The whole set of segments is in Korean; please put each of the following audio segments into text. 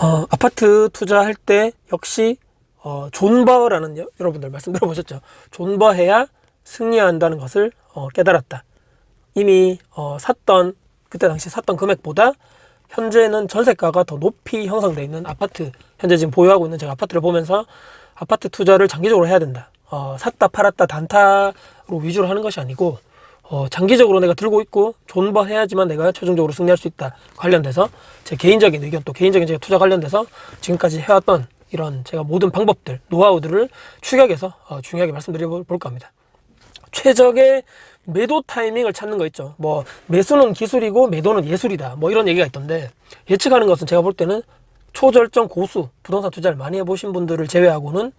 아파트 투자할 때 역시 존버라는 여러분들 말씀 들어보셨죠? 존버해야 승리한다는 것을 깨달았다. 이미 그때 당시 샀던 금액보다 현재는 전세가가 더 높이 형성되어 있는 아파트, 현재 지금 보유하고 있는 제가 아파트를 보면서 아파트 투자를 장기적으로 해야 된다. 샀다 팔았다 단타로 위주로 하는 것이 아니고 장기적으로 내가 들고 있고 존버해야지만 내가 최종적으로 승리할 수 있다. 관련돼서 제 개인적인 의견, 또 개인적인 제가 투자 관련돼서 지금까지 해왔던 이런 제가 모든 방법들, 노하우들을 축약해서 중요하게 말씀드려볼까 합니다. 최적의 매도 타이밍을 찾는 거 있죠. 뭐 매수는 기술이고 매도는 예술이다, 뭐 이런 얘기가 있던데, 예측하는 것은 제가 볼 때는 초절정 고수 부동산 투자를 많이 해보신 분들을 제외하고는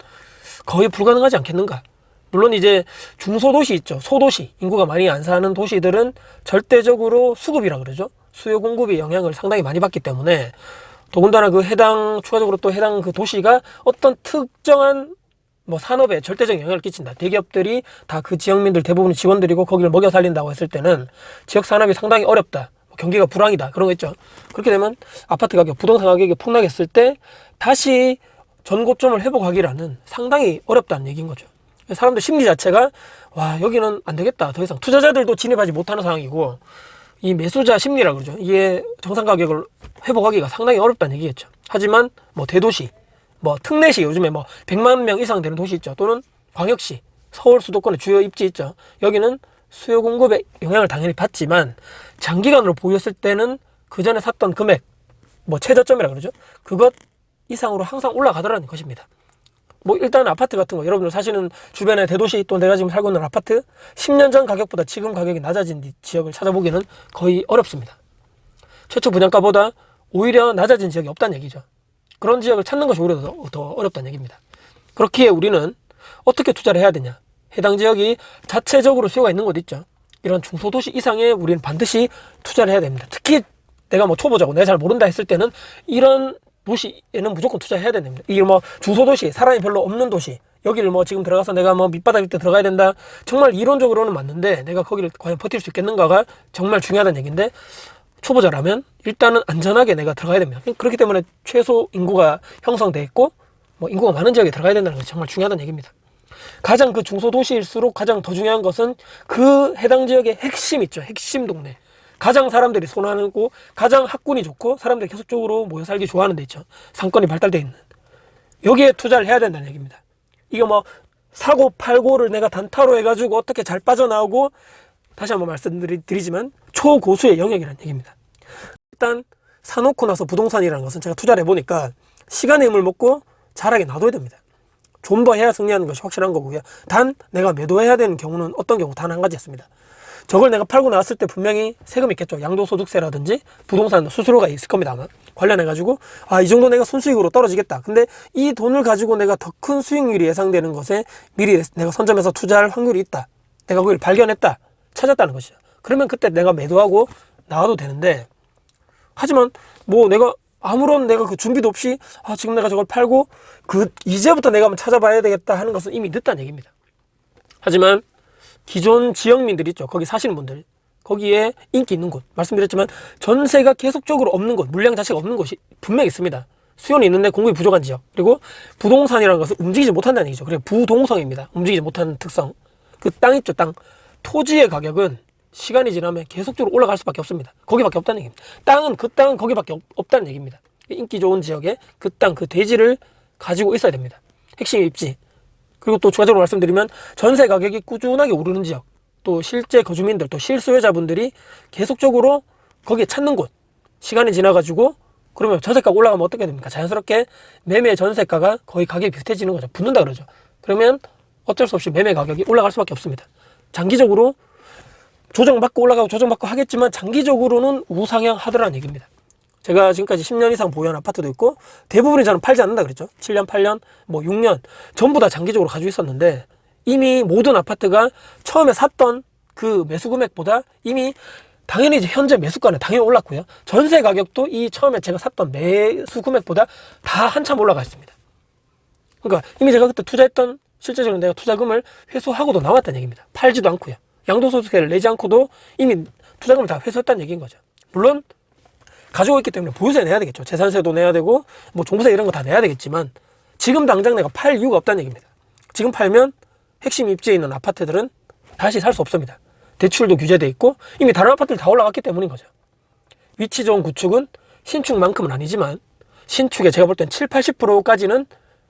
거의 불가능하지 않겠는가. 물론 이제 중소도시 있죠. 소도시, 인구가 많이 안 사는 도시들은 절대적으로 수급이라 그러죠. 수요 공급의 영향을 상당히 많이 받기 때문에, 더군다나 추가적으로 또 해당 그 도시가 어떤 특정한 산업에 절대적인 영향을 끼친다. 대기업들이 다 그 지역민들 대부분 직원들이고 거기를 먹여 살린다고 했을 때는 지역 산업이 상당히 어렵다. 경기가 불황이다. 그런 거 있죠. 그렇게 되면 아파트 가격, 부동산 가격이 폭락했을 때 다시 전고점을 회복하기라는 상당히 어렵다는 얘기인 거죠. 사람들 심리 자체가 여기는 안 되겠다. 더 이상 투자자들도 진입하지 못하는 상황이고, 이 매수자 심리라 그러죠. 이게 정상 가격을 회복하기가 상당히 어렵다는 얘기겠죠. 하지만 대도시, 특례시, 요즘에 100만 명 이상 되는 도시 있죠. 또는 광역시, 서울 수도권의 주요 입지 있죠. 여기는 수요 공급에 영향을 당연히 받지만 장기간으로 보였을 때는 그 전에 샀던 금액, 최저점이라 그러죠. 그것 이상으로 항상 올라가더라는 것입니다. 일단 아파트 같은 거, 여러분들 사시는 주변의 대도시, 또 내가 지금 살고 있는 아파트, 10년 전 가격보다 지금 가격이 낮아진 지역을 찾아보기는 거의 어렵습니다. 최초 분양가보다 오히려 낮아진 지역이 없다는 얘기죠. 그런 지역을 찾는 것이 오히려 더 어렵다는 얘기입니다. 그렇기에 우리는 어떻게 투자를 해야 되냐. 해당 지역이 자체적으로 수요가 있는 곳 있죠. 이런 중소도시 이상에 우리는 반드시 투자를 해야 됩니다. 특히 내가 초보자고 내가 잘 모른다 했을 때는 이런 도시에는 무조건 투자해야 됩니다. 이게 중소도시, 사람이 별로 없는 도시, 여기를 지금 들어가서 내가 밑바닥일 때 들어가야 된다. 정말 이론적으로는 맞는데 내가 거기를 과연 버틸 수 있겠는가가 정말 중요하다는 얘기인데, 초보자라면 일단은 안전하게 내가 들어가야 됩니다. 그렇기 때문에 최소 인구가 형성돼 있고 인구가 많은 지역에 들어가야 된다는 것이 정말 중요하다는 얘기입니다. 가장 그 중소도시일수록 가장 더 중요한 것은 그 해당 지역의 핵심 있죠. 핵심 동네. 가장 사람들이 선호하고 가장 학군이 좋고 사람들이 계속적으로 모여 살기 좋아하는 데 있죠. 상권이 발달되어 있는. 여기에 투자를 해야 된다는 얘기입니다. 이거 사고 팔고를 내가 단타로 해가지고 어떻게 잘 빠져나오고, 다시 한번 말씀드리지만 초고수의 영역이라는 얘기입니다. 일단 사놓고 나서 부동산이라는 것은 제가 투자를 해보니까 시간의 힘을 먹고 잘하게 놔둬야 됩니다. 존버해야 승리하는 것이 확실한 거고요. 단 내가 매도해야 되는 경우는 어떤 경우 단 한 가지였습니다. 저걸 내가 팔고 나왔을 때 분명히 세금이 있겠죠. 양도소득세라든지 부동산 수수료가 있을 겁니다. 아마 관련해가지고 이 정도 내가 순수익으로 떨어지겠다. 근데 이 돈을 가지고 내가 더 큰 수익률이 예상되는 것에 미리 내가 선점해서 투자할 확률이 있다. 내가 그걸 발견했다. 찾았다는 것이죠. 그러면 그때 내가 매도하고 나와도 되는데, 하지만 내가 아무런 그 준비도 없이 지금 내가 저걸 팔고 이제부터 내가 한번 찾아봐야 되겠다 하는 것은 이미 늦다는 얘기입니다. 하지만 기존 지역민들 있죠. 거기 사시는 분들, 거기에 인기 있는 곳, 말씀드렸지만 전세가 계속적으로 없는 곳, 물량 자체가 없는 곳이 분명히 있습니다. 수요는 있는데 공급이 부족한 지역, 그리고 부동산이라는 것은 움직이지 못한다는 얘기죠. 그래, 부동성입니다. 움직이지 못하는 특성. 그 땅 있죠. 땅, 토지의 가격은 시간이 지나면 계속적으로 올라갈 수밖에 없습니다. 거기밖에 없다는 얘기입니다. 땅은 거기밖에 없다는 얘기입니다. 인기 좋은 지역에 그 땅, 그 대지를 가지고 있어야 됩니다. 핵심 입지. 그리고 또 추가적으로 말씀드리면 전세 가격이 꾸준하게 오르는 지역, 또 실제 거주민들, 또 실수요자분들이 계속적으로 거기에 찾는 곳, 시간이 지나가지고 그러면 전세가가 올라가면 어떻게 됩니까? 자연스럽게 매매 전세가가 거의 가격이 비슷해지는 거죠. 붙는다 그러죠. 그러면 어쩔 수 없이 매매 가격이 올라갈 수밖에 없습니다. 장기적으로 조정받고 올라가고 조정받고 하겠지만 장기적으로는 우상향 하더라는 얘기입니다. 제가 지금까지 10년 이상 보유한 아파트도 있고, 대부분이 저는 팔지 않는다 그랬죠. 7년, 8년, 6년 전부 다 장기적으로 가지고 있었는데, 이미 모든 아파트가 처음에 샀던 그 매수 금액보다 이미 당연히 이제 현재 매수가는 당연히 올랐고요. 전세 가격도 이 처음에 제가 샀던 매수 금액보다 다 한참 올라가 있습니다. 그러니까 이미 제가 그때 투자했던 실제적으로 내가 투자금을 회수하고도 나왔다는 얘기입니다. 팔지도 않고요. 양도소득세를 내지 않고도 이미 투자금을 다 회수했다는 얘기인 거죠. 물론 가지고 있기 때문에 보유세 내야 되겠죠. 재산세도 내야 되고 뭐 종부세 이런 거 다 내야 되겠지만 지금 당장 내가 팔 이유가 없다는 얘기입니다. 지금 팔면 핵심 입지에 있는 아파트들은 다시 살 수 없습니다. 대출도 규제돼 있고 이미 다른 아파트들 다 올라갔기 때문인 거죠. 위치 좋은 구축은 신축만큼은 아니지만 신축에 제가 볼 땐 7, 80%까지는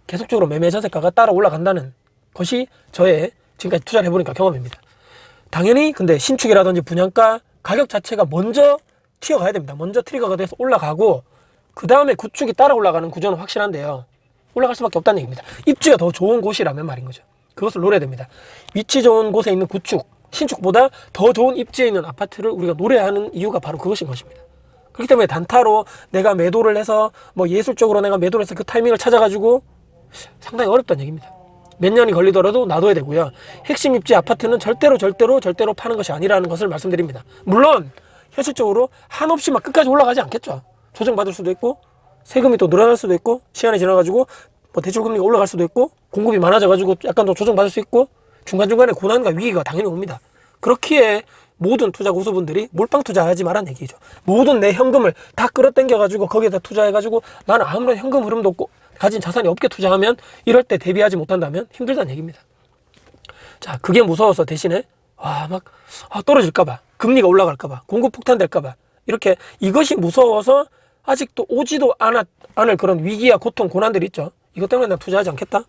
계속적으로 매매 전세가가 따라 올라간다는 것이 저의 지금까지 투자를 해보니까 경험입니다. 당연히 근데 신축이라든지 분양가 가격 자체가 먼저 튀어가야 됩니다. 먼저 트리거가 돼서 올라가고 그 다음에 구축이 따라 올라가는 구조는 확실한데요. 올라갈 수밖에 없다는 얘기입니다. 입지가 더 좋은 곳이라면 말인 거죠. 그것을 노려야 됩니다. 위치 좋은 곳에 있는 구축, 신축보다 더 좋은 입지에 있는 아파트를 우리가 노려하는 이유가 바로 그것인 것입니다. 그렇기 때문에 단타로 내가 매도를 해서 뭐 예술적으로 내가 매도를 해서 그 타이밍을 찾아가지고 상당히 어렵다는 얘기입니다. 몇 년이 걸리더라도 놔둬야 되고요. 핵심 입지 아파트는 절대로 파는 것이 아니라는 것을 말씀드립니다. 물론 현실적으로 한없이 막 끝까지 올라가지 않겠죠. 조정받을 수도 있고 세금이 또 늘어날 수도 있고 시간이 지나가지고 뭐 대출금리가 올라갈 수도 있고 공급이 많아져가지고 약간 더 조정받을 수 있고 중간중간에 고난과 위기가 당연히 옵니다. 그렇기에 모든 투자 고수분들이 몰빵 투자하지 말라는 얘기죠. 모든 내 현금을 다 끌어당겨가지고 거기에다 투자해가지고 나는 아무런 현금 흐름도 없고 가진 자산이 없게 투자하면 이럴 때 대비하지 못한다면 힘들다는 얘기입니다. 자, 그게 무서워서 대신에 떨어질까봐, 금리가 올라갈까봐, 공급 폭탄될까봐 이렇게 이것이 무서워서 아직도 오지도 않을 그런 위기와 고통, 고난들이 있죠. 이것 때문에 난 투자하지 않겠다?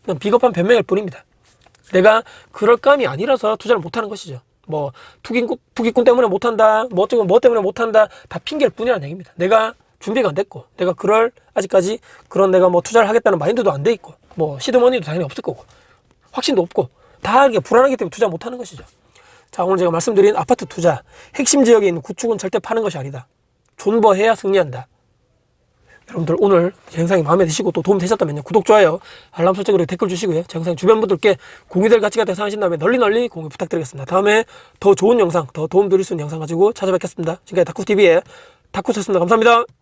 그냥 비겁한 변명일 뿐입니다. 내가 그럴 감이 아니라서 투자를 못하는 것이죠. 뭐 투기꾼 때문에 못한다, 뭐 어쩌고 뭐 때문에 못한다, 다 핑계일 뿐이라는 얘기입니다. 내가 준비가 안 됐고 내가 아직까지 그런 내가 뭐 투자를 하겠다는 마인드도 안 돼 있고 뭐 시드머니도 당연히 없을 거고 확신도 없고 다 이게 불안하기 때문에 투자 못하는 것이죠. 자, 오늘 제가 말씀드린 아파트 투자 핵심 지역에 있는 구축은 절대 파는 것이 아니다. 존버해야 승리한다. 여러분들 오늘 제 영상이 마음에 드시고 또 도움 되셨다면요, 구독, 좋아요, 알람 설정으로 댓글 주시고요, 제 영상 주변 분들께 공유될 가치가 되상하신 다음에 널리 공유 부탁드리겠습니다. 다음에 더 좋은 영상, 더 도움 드릴 수 있는 영상 가지고 찾아뵙겠습니다. 지금까지 다쿠TV의 다쿠였습니다. 감사합니다.